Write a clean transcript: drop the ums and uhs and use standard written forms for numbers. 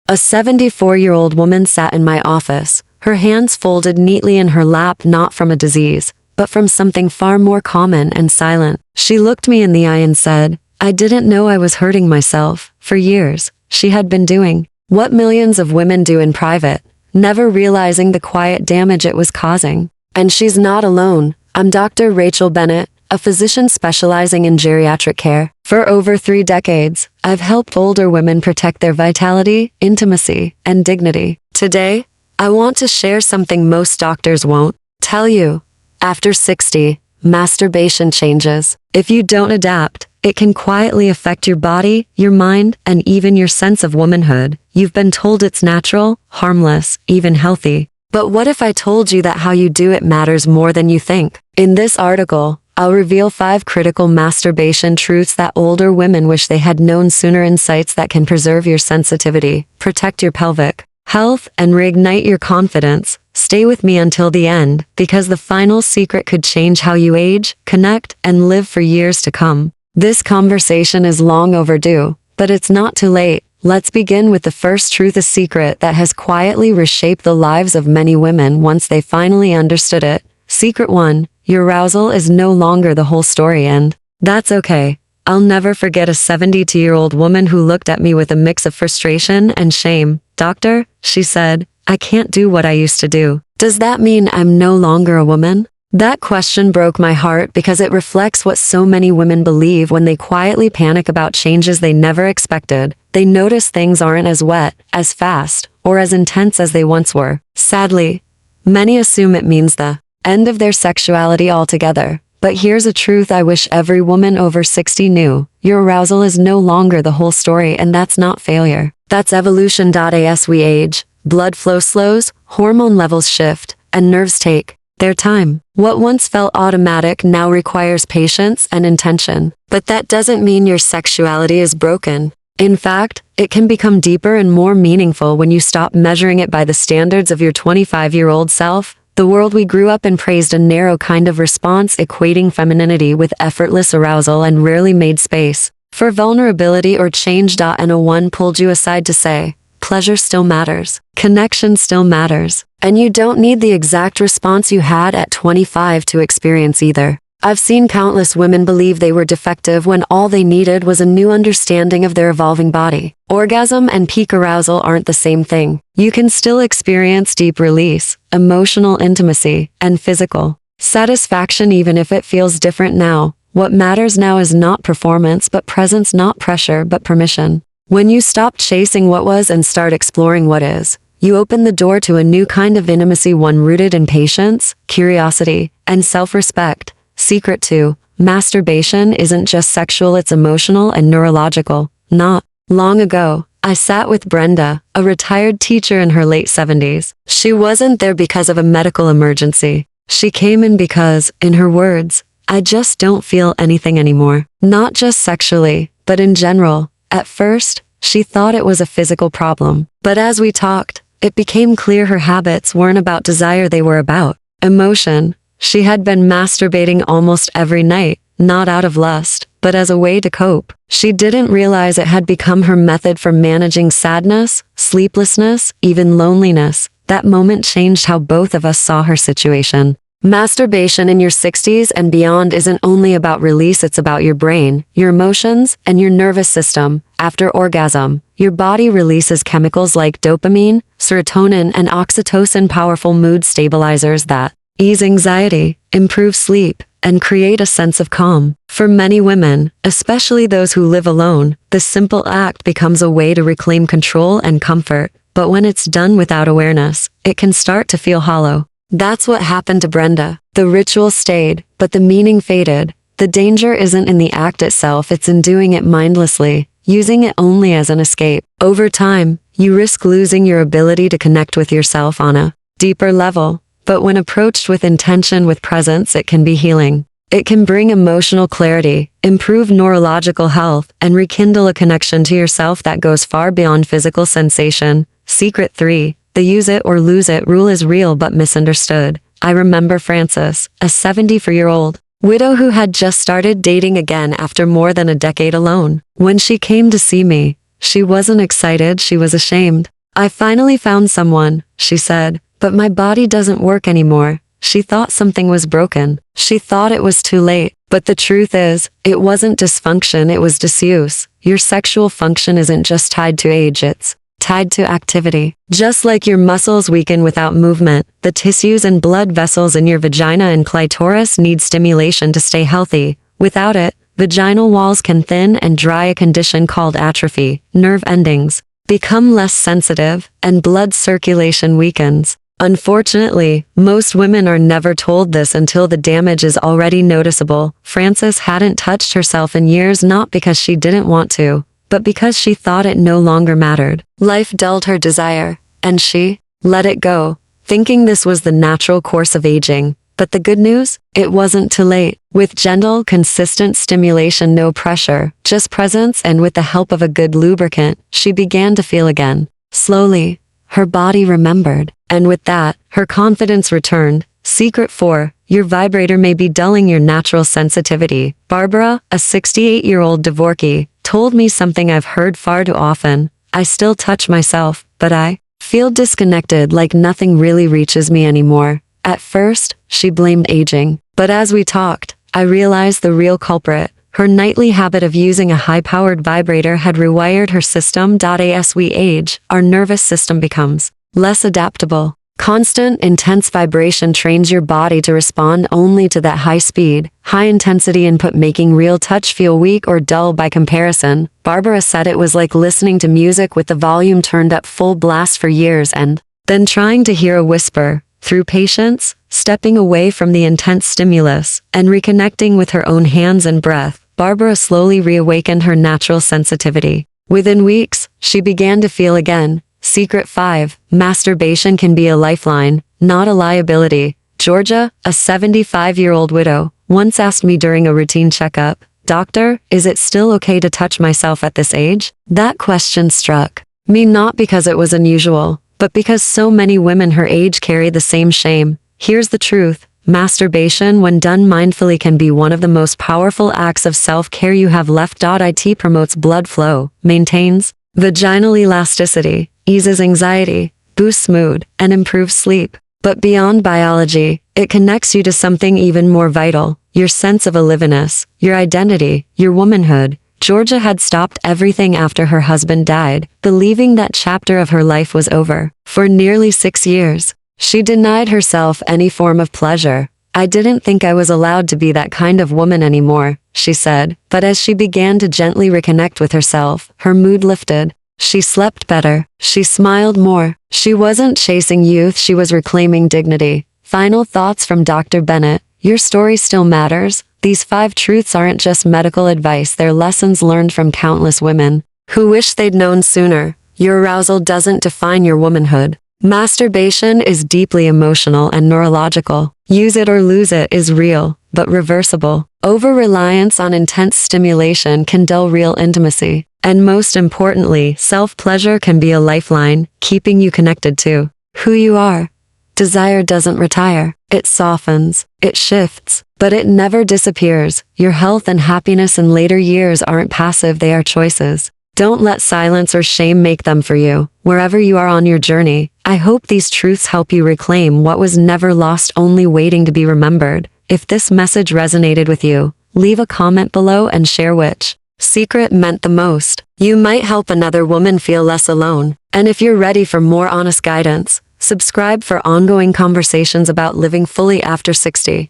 A 74-year-old woman sat in my office, her hands folded neatly in her lap, not from a disease, but from something far more common and silent. She looked me in the eye and said, "I didn't know I was hurting myself." For years, she had been doing what millions of women do in private, never realizing the quiet damage it was causing. And she's not alone. I'm Dr. Rachel Bennett, a physician specializing in geriatric care. For over 3 decades, I've helped older women protect their vitality, intimacy, and dignity. Today, I want to share something most doctors won't tell you. After 60, masturbation changes. If you don't adapt, it can quietly affect your body, your mind, and even your sense of womanhood. You've been told it's natural, harmless, even healthy. But what if I told you that how you do it matters more than you think? In this article, I'll reveal 5 critical masturbation truths that older women wish they had known sooner, insights that can preserve your sensitivity, protect your pelvic health, and reignite your confidence. Stay with me until the end, because the final secret could change how you age, connect, and live for years to come. This conversation is long overdue, but it's not too late. Let's begin with the first truth, a secret that has quietly reshaped the lives of many women once they finally understood it. Secret 1. Your arousal is no longer the whole story, and that's okay. I'll never forget a 72-year-old woman who looked at me with a mix of frustration and shame. "Doctor," she said, "I can't do what I used to do. Does that mean I'm no longer a woman?" That question broke my heart because it reflects what so many women believe when they quietly panic about changes they never expected. They notice things aren't as wet, as fast, or as intense as they once were. Sadly, many assume it means the end of their sexuality altogether. But here's a truth I wish every woman over 60 knew. Your arousal is no longer the whole story, and that's not failure. That's evolution. As we age, blood flow slows, hormone levels shift, and nerves take their time. What once felt automatic now requires patience and intention. But that doesn't mean your sexuality is broken. In fact, it can become deeper and more meaningful when you stop measuring it by the standards of your 25-year-old self. The world we grew up in praised a narrow kind of response, equating femininity with effortless arousal, and rarely made space for vulnerability or change. And no one pulled you aside to say, pleasure still matters, connection still matters, and you don't need the exact response you had at 25 to experience either. I've seen countless women believe they were defective when all they needed was a new understanding of their evolving body. Orgasm and peak arousal aren't the same thing. You can still experience deep release, emotional intimacy, and physical satisfaction even if it feels different now. What matters now is not performance but presence, not pressure but permission. When you stop chasing what was and start exploring what is, you open the door to a new kind of intimacy, one rooted in patience, curiosity, and self-respect. Secret 2. Masturbation isn't just sexual, it's emotional and neurological. Not long ago, I sat with Brenda, a retired teacher in her late 70s. She wasn't there because of a medical emergency. She came in because, in her words, "I just don't feel anything anymore." Not just sexually, but in general. At first, she thought it was a physical problem. But as we talked, it became clear her habits weren't about desire, they were about emotion. She had been masturbating almost every night, not out of lust, but as a way to cope. She didn't realize it had become her method for managing sadness, sleeplessness, even loneliness. That moment changed how both of us saw her situation. Masturbation in your 60s and beyond isn't only about release, it's about your brain, your emotions, and your nervous system. After orgasm, your body releases chemicals like dopamine, serotonin, and oxytocin, powerful mood stabilizers that ease anxiety, improve sleep, and create a sense of calm. For many women, especially those who live alone, this simple act becomes a way to reclaim control and comfort. But when it's done without awareness, it can start to feel hollow. That's what happened to Brenda. The ritual stayed, but the meaning faded. The danger isn't in the act itself, it's in doing it mindlessly, using it only as an escape. Over time, you risk losing your ability to connect with yourself on a deeper level. But when approached with intention, with presence, it can be healing. It can bring emotional clarity, improve neurological health, and rekindle a connection to yourself that goes far beyond physical sensation. Secret 3. The use it or lose it rule is real but misunderstood. I remember Frances, a 74-year-old widow who had just started dating again after more than a decade alone. When she came to see me, she wasn't excited, she was ashamed. I finally found someone, she said, but my body doesn't work anymore. She thought something was broken. She thought it was too late. But the truth is, it wasn't dysfunction, it was disuse. Your sexual function isn't just tied to age, it's tied to activity. Just like your muscles weaken without movement, the tissues and blood vessels in your vagina and clitoris need stimulation to stay healthy. Without it, vaginal walls can thin and dry, a condition called atrophy. Nerve endings become less sensitive, and blood circulation weakens. Unfortunately, most women are never told this until the damage is already noticeable. Frances hadn't touched herself in years, not because she didn't want to, but because she thought it no longer mattered. Life dulled her desire, and she let it go, thinking this was the natural course of aging. But the good news? It wasn't too late. With gentle, consistent stimulation, no pressure, just presence, and with the help of a good lubricant, she began to feel again. Slowly, her body remembered. And with that, her confidence returned. Secret 4. Your vibrator may be dulling your natural sensitivity. Barbara, a 68-year-old divorcee, told me something I've heard far too often. I still touch myself, but I feel disconnected, like nothing really reaches me anymore. At first, she blamed aging. But as we talked, I realized the real culprit. Her nightly habit of using a high-powered vibrator had rewired her system. As we age, our nervous system becomes less adaptable. Constant, intense vibration trains your body to respond only to that high speed, high-intensity input, making real touch feel weak or dull by comparison. Barbara said it was like listening to music with the volume turned up full blast for years and then trying to hear a whisper. Through patience, stepping away from the intense stimulus, and reconnecting with her own hands and breath, Barbara slowly reawakened her natural sensitivity. Within weeks, she began to feel again. Secret 5. Masturbation can be a lifeline, not a liability. Georgia, a 75-year-old widow, once asked me during a routine checkup, "Doctor, is it still okay to touch myself at this age?" That question struck me not because it was unusual, but because so many women her age carry the same shame. Here's the truth. Masturbation, when done mindfully, can be one of the most powerful acts of self-care you have left. It promotes blood flow, maintains vaginal elasticity, eases anxiety, boosts mood, and improves sleep. But beyond biology, it connects you to something even more vital, your sense of aliveness, your identity, your womanhood. Georgia had stopped everything after her husband died, believing that chapter of her life was over. For nearly 6 years, she denied herself any form of pleasure. "I didn't think I was allowed to be that kind of woman anymore," she said. But as she began to gently reconnect with herself, her mood lifted. She slept better. She smiled more. She wasn't chasing youth, she was reclaiming dignity. Final thoughts from Dr. Bennett. Your story still matters. These 5 truths aren't just medical advice, they're lessons learned from countless women who wish they'd known sooner. Your arousal doesn't define your womanhood. Masturbation is deeply emotional and neurological. Use it or lose it is real, but reversible. Over-reliance on intense stimulation can dull real intimacy. And most importantly, self-pleasure can be a lifeline, keeping you connected to who you are. Desire doesn't retire. It softens, it shifts, but it never disappears. Your health and happiness in later years aren't passive, they are choices. Don't let silence or shame make them for you. Wherever you are on your journey, I hope these truths help you reclaim what was never lost, only waiting to be remembered. If this message resonated with you, leave a comment below and share which secret meant the most. You might help another woman feel less alone. And if you're ready for more honest guidance, subscribe for ongoing conversations about living fully after 60.